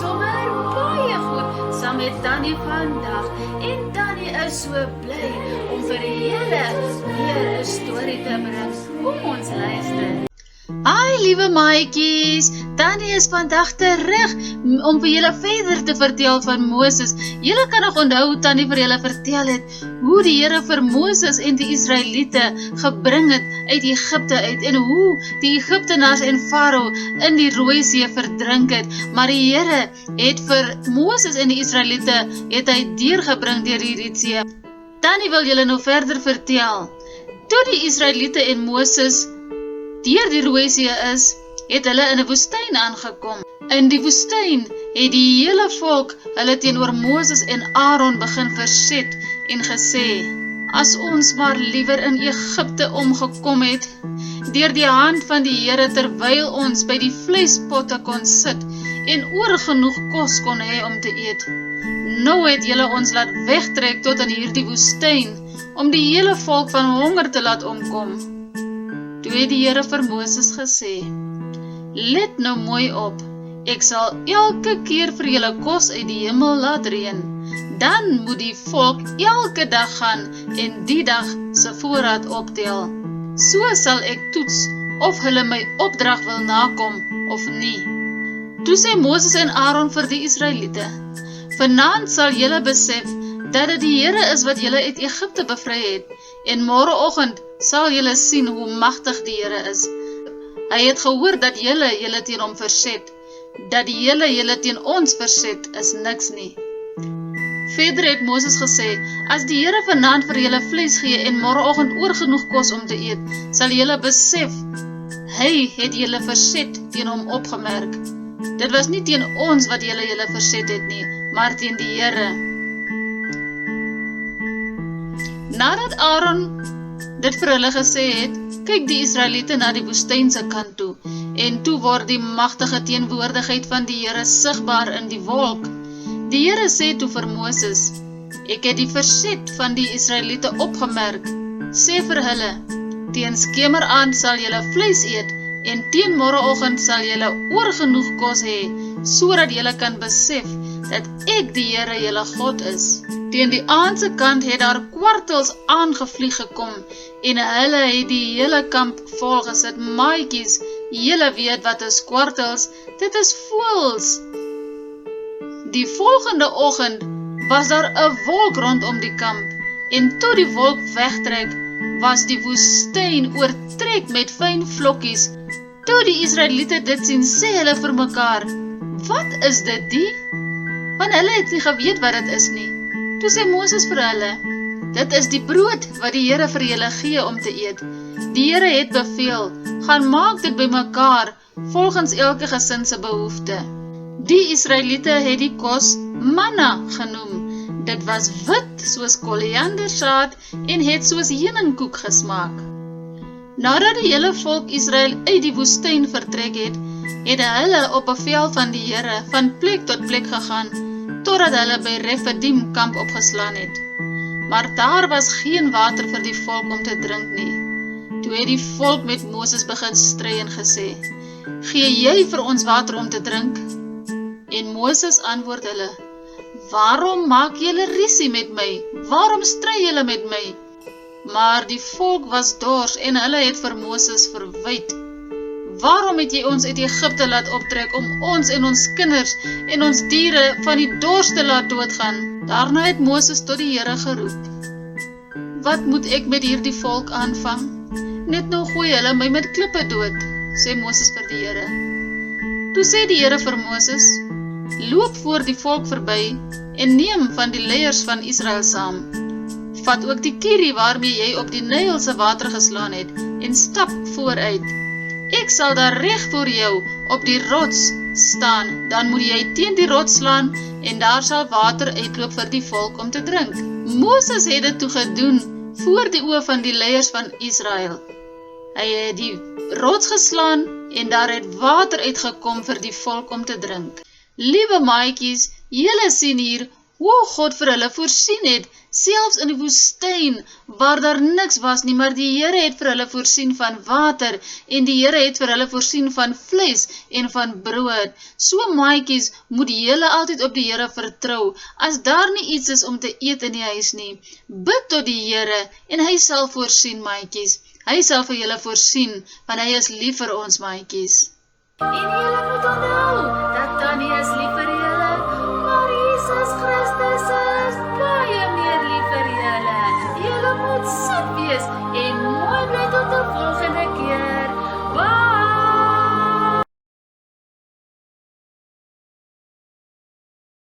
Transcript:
sommer baie goed saam met Tannie vandag. En Tannie is so bly om vir julle weer 'n storie te bring. Kom ons luister. Hi liewe maatjies, Tannie is vandag terug om vir julle verder te vertel van Moses. Julle kan nog onthou hoe Tannie vir julle vertel het hoe die Here vir Moses en die Israeliete gebring het uit Egipte uit en hoe die Egiptenaars en Farao in die Rooi See verdrink het. Maar die Here het vir Moses en die Israeliete deurgebring deur die See. Tannie wil julle nou verder vertel. Toe die Israeliete en Moses deur die Rooi See is, het hulle in 'n woestyn aangekom. In die woestyn het die hele volk hulle teenoor Moses en Aaron begin verset en gesê, as ons maar liewer in Egipte omgekom het, deur die hand van die Here terwyl ons by die vleispotte kon sit en oorgenoeg kos kon hê om te eet. Nou het julle ons laat wegtrek tot in hierdie woestyn, om die hele volk van honger te laat omkom. Toe het die Here vir Moses gesê, let nou mooi op, ek sal elke keer vir julle kos uit die hemel laat reën. Dan moet die volk elke dag gaan en die dag se voorraad optel. So sal ek toets of hulle my opdrag wil nakom of nie. Toe sê Moses en Aaron vir die Israeliete, vanaand sal julle besef dat dit die Here is wat julle uit Egipte bevry het, en môreoggend sal julle sien hoe magtig die Here is. Hy het gehoor dat julle teen hom verset, dat die julle teen ons verset is niks nie. Verder het Moses gesê, as die Here vanaand vir julle vlees gee en môreoggend oorgenoeg kos om te eet, sal julle besef, hy het julle verset teen hom opgemerk. Dit was nie teen ons wat julle verset het nie, maar teen die Here. Nadat Aaron dit vir hulle gesê het, kyk die Israeliete na die woestynse kant toe, en toe word die magtige teenwoordigheid van die Here sigbaar in die wolk. Die Here sê toe vir Moses, ek het die verset van die Israeliete opgemerk, sê vir hulle, teen skemeraand sal julle vleis eet, en teen môreoggend sal julle oorgenoeg kos hê, sodat julle kan besef, dat ek die Here julle God is. Teen die aandse kant het daar kwartels aangevlieg gekom, en hulle het die hele kamp volgesit. Maatjies, julle weet wat is kwartels, dit is voëls. Die volgende oggend was daar 'n wolk rondom die kamp, en toe die wolk wegtrek, was die woestyn oortrek met fyn vlokkies. Toe die Israeliete dit sien, sê hulle vir mekaar, wat is dit die? Want hulle het nie geweet wat dit is nie. Toe sê Moses vir hulle, dit is die brood wat die Here vir julle gee om te eet. Die Here het beveel, gaan maak dit bymekaar, volgens elke gesin se behoefte. Die Israeliete het die kos manna genoem. Dit was wit soos koriandersaad en het soos heuningkoek gesmaak. Nadat die hele volk Israel uit die woestyn vertrek het hulle op bevel van die Here van plek tot plek gegaan, totdat hulle by Refidim kamp opgeslaan het. Maar daar was geen water vir die volk om te drink nie. Toe het die volk met Moses begin stry en gesê, gee jy vir ons water om te drink? En Moses antwoord hulle, waarom maak julle rusie met my? Waarom stry julle met my? Maar die volk was dors en hulle het vir Moses verwyd. Waarom het jy ons uit Egipte laat optrek om ons en ons kinders en ons diere van die dors te laat doodgaan? Daarna het Moses tot die Here geroep. Wat moet ek met hierdie volk aanvang? Net nou gooi hulle my met klippe dood, sê Moses vir die Here. Toe sê die Here vir Moses, loop voor die volk verby en neem van die leiers van Israel saam. Vat ook die kierie waarmee jy op die Nyl se water geslaan het en stap vooruit. Ek sal daar reg voor jou op die rots staan, dan moet jy teen die rots slaan en daar sal water uitloop vir die volk om te drink. Moses het dit toe gedoen voor die oë van die leiers van Israel. Hy het die rots geslaan en daar het water uitgekom vir die volk om te drink. Liewe maatjies, julle sien hier hoe God vir hulle voorsien het, selfs in die woestyn, waar daar niks was nie, maar die Here het vir hulle voorsien van water, en die Here het vir hulle voorsien van vleis en van brood. So maatjies, moet julle altyd op die Here vertrou, as daar nie iets is om te eet in die huis nie. Bid tot die Here, en hy sal voorsien, maatjies. Hy sal vir julle voorsien, want hy is lief vir ons, maatjies. En julle moet onthou, dat Tannie is lief vir julle, maar Jesus Christus is baie meer lief vir julle. Julle moet soet wees en mooi bly tot die volgende keer. Bye!